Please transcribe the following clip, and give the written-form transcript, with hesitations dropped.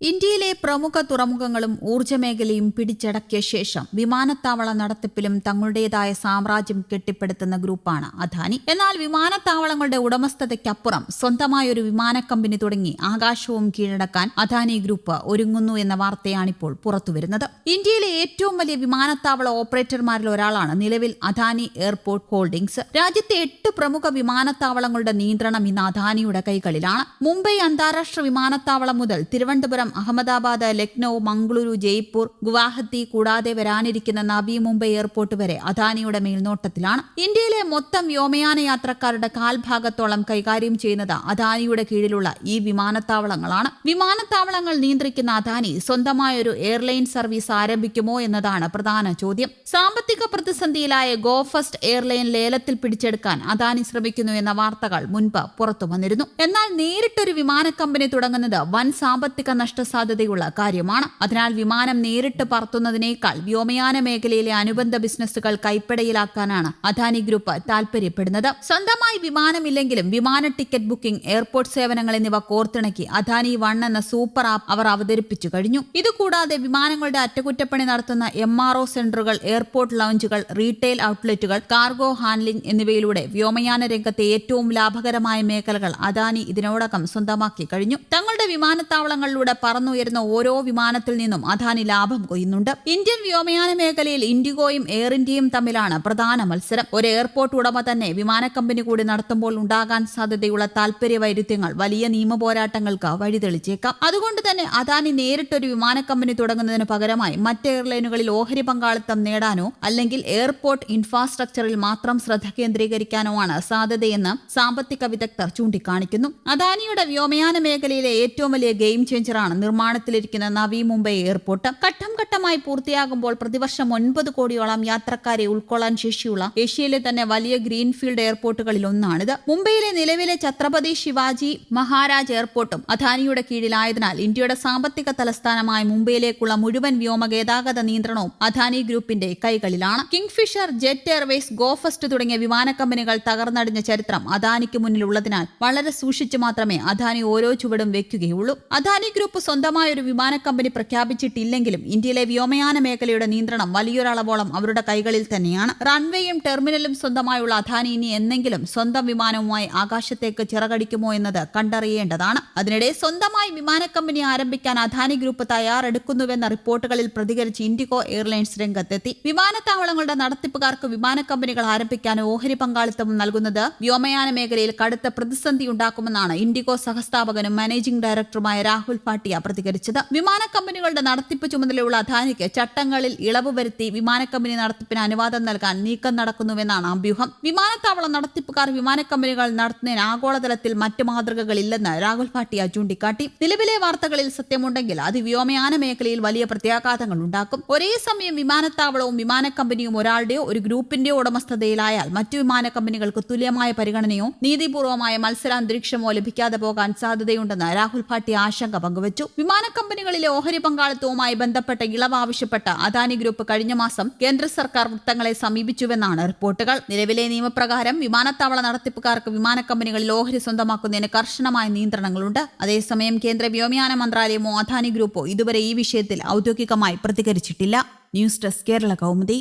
ഇന്ത്യയിലെ പ്രമുഖ തുറമുഖങ്ങളും ഊർജ്ജമേഖലയും പിടിച്ചടക്കിയ ശേഷം വിമാനത്താവള നടത്തിപ്പിലും തങ്ങളുടേതായ സാമ്രാജ്യം കെട്ടിപ്പടുത്തുന്ന ഗ്രൂപ്പാണ് അദാനി. എന്നാൽ വിമാനത്താവളങ്ങളുടെ ഉടമസ്ഥതയ്ക്കപ്പുറം സ്വന്തമായൊരു വിമാന കമ്പനി തുടങ്ങി ആകാശവും കീഴടക്കാൻ അദാനി ഗ്രൂപ്പ് ഒരുങ്ങുന്നു എന്ന വാർത്തയാണിപ്പോൾ പുറത്തുവരുന്നത്. ഇന്ത്യയിലെ ഏറ്റവും വലിയ വിമാനത്താവള ഓപ്പറേറ്റർമാരിൽ ഒരാളാണ് നിലവിൽ അദാനി എയർപോർട്ട് ഹോൾഡിംഗ്സ്. രാജ്യത്തെ 8 പ്രമുഖ വിമാനത്താവളങ്ങളുടെ നിയന്ത്രണം ഇന്ന് അദാനിയുടെ കൈകളിലാണ്. മുംബൈ അന്താരാഷ്ട്ര വിമാനത്താവളം മുതൽ തിരുവനന്തപുരം, അഹമ്മദാബാദ്, ലക്നൌ, മംഗളൂരു, ജയ്പൂർ, ഗുവാഹത്തി കൂടാതെ വരാനിരിക്കുന്ന നവി മുംബൈ എയർപോർട്ട് വരെ അദാനിയുടെ മേൽനോട്ടത്തിലാണ്. ഇന്ത്യയിലെ മൊത്തം വ്യോമയാന യാത്രക്കാരുടെ കാൽഭാഗത്തോളം കൈകാര്യം ചെയ്യുന്നത് അദാനിയുടെ കീഴിലുള്ള ഈ വിമാനത്താവളങ്ങളാണ്. വിമാനത്താവളങ്ങൾ നിയന്ത്രിക്കുന്ന അദാനി സ്വന്തമായൊരു എയർലൈൻ സർവീസ് ആരംഭിക്കുമോ എന്നതാണ് പ്രധാന ചോദ്യം. സാമ്പത്തിക പ്രതിസന്ധിയിലായ ഗോ ഫസ്റ്റ് എയർലൈൻ ലേലത്തിൽ പിടിച്ചെടുക്കാൻ അദാനി ശ്രമിക്കുന്നു എന്ന വാർത്തകൾ മുൻപ് പുറത്തു വന്നിരുന്നു. എന്നാൽ നേരിട്ടൊരു വിമാന കമ്പനി തുടങ്ങുന്നത് വൻ സാമ്പത്തിക നഷ്ടസാധ്യതയുള്ള കാര്യമാണ്. അതിനാൽ വിമാനം നേരിട്ട് പറത്തുന്നതിനേക്കാൾ വ്യോമയാന മേഖലയിലെ അനുബന്ധ ബിസിനസ്സുകൾ കൈപ്പടയിലാക്കാനാണ് അദാനി ഗ്രൂപ്പ് താൽപര്യപ്പെടുന്നത്. സ്വന്തമായി വിമാനമില്ലെങ്കിലും വിമാന ടിക്കറ്റ് ബുക്കിംഗ്, എയർപോർട്ട് സേവനങ്ങൾ എന്നിവ കോർത്തിണക്കി അദാനി വൺ എന്ന സൂപ്പർ ആപ്പ് അവർ അവതരിപ്പിച്ചു കഴിഞ്ഞു. ഇതുകൂടാതെ വിമാനങ്ങളുടെ അറ്റകുറ്റപ്പണി നടത്തുന്ന MRO സെന്ററുകൾ, എയർപോർട്ട് ലൗഞ്ചുകൾ, റീറ്റെയിൽ ഔട്ട്ലെറ്റുകൾ, കാർഗോ ഹാൻഡ്ലിംഗ് എന്നിവയിലൂടെ വ്യോമയാന രംഗത്തെ ഏറ്റവും ലാഭകരമായ മേഖലകൾ അദാനി ഇതിനോടകം സ്വന്തമാക്കി കഴിഞ്ഞു. തങ്ങളുടെ വിമാനത്താവളങ്ങളിലൂടെ പറന്നുയരുന്ന ഓരോ വിമാനത്തിൽ നിന്നും അദാനി ലാഭം കൊയ്യുന്നുണ്ട്. ഇന്ത്യൻ വ്യോമയാന മേഖലയിൽ ഇൻഡിഗോയും എയർ ഇന്ത്യയും തമ്മിലാണ് പ്രധാന മത്സരം. ഒരു എയർപോർട്ട് ഉടമ തന്നെ വിമാന കമ്പനി കൂടി നടത്തുമ്പോൾ ഉണ്ടാകാൻ സാധ്യതയുള്ള താൽപര്യ വൈരുദ്ധ്യങ്ങൾ വലിയ നിയമ പോരാട്ടങ്ങൾക്ക് വഴിതെളിച്ചേക്കാം. അതുകൊണ്ട് തന്നെ അദാനി നേരിട്ടൊരു വിമാന കമ്പനി തുടങ്ങുന്നതിന് പകരമായി മറ്റ് എയർലൈനുകളിൽ ഓഹരി പങ്കാളിത്തം നേടാനോ അല്ലെങ്കിൽ എയർപോർട്ട് ഇൻഫ്രാസ്ട്രക്ചറിൽ മാത്രം ശ്രദ്ധ കേന്ദ്രീകരിക്കാനോ ആണ് സാധ്യതയെന്ന് സാമ്പത്തിക വിദഗ്ധർ ചൂണ്ടിക്കാണിക്കുന്നു. അദാനിയുടെ വ്യോമയാന മേഖലയിലെ ഏറ്റവും വലിയ ഗെയിം ചേഞ്ചറാണ് നിർമ്മാണത്തിലിരിക്കുന്ന നവി മുംബൈ എയർപോർട്ട്. ഘട്ടം ഘട്ടമായി പൂർത്തിയാകുമ്പോൾ പ്രതിവർഷം 9 കോടിയോളം യാത്രക്കാരെ ഉൾക്കൊള്ളാൻ ശേഷിയുള്ള ഏഷ്യയിലെ തന്നെ വലിയ ഗ്രീൻഫീൽഡ് എയർപോർട്ടുകളിൽ ഒന്നാണിത്. മുംബൈയിലെ നിലവിലെ ഛത്രപതി ശിവാജി മഹാരാജ് എയർപോർട്ടും അദാനിയുടെ കീഴിലായതിനാൽ ഇന്ത്യയുടെ സാമ്പത്തിക തലസ്ഥാനമായ മുംബൈയിലേക്കുള്ള മുഴുവൻ വ്യോമ ഗതാഗത നിയന്ത്രണവും അദാനി ഗ്രൂപ്പിന്റെ കൈകളിലാണ്. Kingfisher, Jet Airways, Go First തുടങ്ങിയ വിമാന കമ്പനികൾ തകർന്നടിഞ്ഞ ചരിത്രം അദാനിക്ക് മുന്നിലുള്ളതിനാൽ വളരെ സൂക്ഷിച്ചു മാത്രമേ അദാനി ഓരോ ചുവടും വെക്കുകയുള്ളൂ. അദാനി ഗ്രൂപ്പ് സ്വന്തമായ ഒരു വിമാന കമ്പനി പ്രഖ്യാപിച്ചിട്ടില്ലെങ്കിലും ഇന്ത്യയിലെ വ്യോമയാന മേഖലയുടെ നിയന്ത്രണം വലിയൊരളവോളം അവരുടെ കൈകളിൽ തന്നെയാണ്. റൺവേയും ടെർമിനലും സ്വന്തമായുള്ള അദാനി ഇനി എന്നെങ്കിലും സ്വന്തം വിമാനവുമായി ആകാശത്തേക്ക് ചിറകടിക്കുമോ എന്നത് കണ്ടറിയേണ്ടതാണ്. അതിനിടെ സ്വന്തമായി വിമാന കമ്പനി ആരംഭിക്കാൻ അദാനി ഗ്രൂപ്പ് തയ്യാറെടുക്കുന്നുവെന്ന റിപ്പോർട്ടുകളിൽ പ്രതികരിച്ച് ഇൻഡിഗോ എയർലൈൻസ് രംഗത്തെത്തി. വിമാനത്താവളങ്ങളുടെ നടത്തിപ്പുകാർക്ക് വിമാന കമ്പനികൾ ആരംഭിക്കാൻ ഓഹരി പങ്കാളിത്തം നൽകുന്നത് വ്യോമയാന മേഖലയിൽ കടുത്ത പ്രതിസന്ധി ഉണ്ടാക്കുമെന്നാണ് ഇൻഡിഗോ സഹസ്ഥാപകനും മാനേജിംഗ് ഡയറക്ടറുമായ രാഹുൽ ഭാട്ടിയ പ്രതികരിച്ചത്. വിമാന കമ്പനികളുടെ നടത്തിപ്പ് ചുമതലയുള്ള അദാനിക്ക് ചട്ടങ്ങളിൽ ഇളവ് വരുത്തി വിമാന കമ്പനി നടത്തിപ്പിന് അനുവാദം നൽകാൻ നീക്കം നടക്കുന്നുവെന്നാണ് അഭ്യൂഹം. വിമാനത്താവള നടത്തിപ്പുകാർ വിമാന കമ്പനികൾ നടത്തുന്നതിന് ആഗോളതലത്തിൽ മറ്റ് മാതൃകകളില്ലെന്ന് രാഹുൽ ഭാട്ടിയ ചൂണ്ടിക്കാട്ടി. നിലവിലെ വാർത്തകളിൽ സത്യമുണ്ടെങ്കിൽ അത് വ്യോമയാന മേഖലയിൽ വലിയ പ്രത്യാഘാതങ്ങൾ ഉണ്ടാക്കും. ഒരേ സമയം വിമാനത്താവളവും വിമാന കമ്പനിയും ഒരാളുടെയോ ഒരു ഗ്രൂപ്പിന്റെയോ ഉടമസ്ഥതയിലായാൽ മറ്റു വിമാന കമ്പനികൾക്ക് തുല്യമായ പരിഗണനയോ നീതിപൂർവമായ മത്സരാന്തരീക്ഷമോ ലഭിക്കാതെ പോകാൻ സാധ്യതയുണ്ടെന്ന് രാഹുൽ ഭാട്ടിയ ആശങ്ക പങ്കുവച്ചു. വിമാന കമ്പനികളിലെ ഓഹരി പങ്കാളിത്തവുമായി ബന്ധപ്പെട്ട ഇളവ് ആവശ്യപ്പെട്ട അദാനി ഗ്രൂപ്പ് കഴിഞ്ഞ മാസം കേന്ദ്ര സർക്കാർ വൃത്തങ്ങളെ സമീപിച്ചുവെന്നാണ് റിപ്പോർട്ടുകൾ. നിലവിലെ നിയമപ്രകാരം വിമാനത്താവള നടത്തിപ്പുകാർക്ക് വിമാന കമ്പനികളിൽ ഓഹരി സ്വന്തമാക്കുന്നതിന് കർശനമായ നിയന്ത്രണങ്ങളുണ്ട്. അതേസമയം കേന്ദ്ര വ്യോമയാന മന്ത്രാലയമോ അദാനി ഗ്രൂപ്പോ ഇതുവരെ ഈ വിഷയത്തിൽ ഔദ്യോഗികമായി പ്രതികരിച്ചിട്ടില്ല. News desk, Kerala Kaumudi.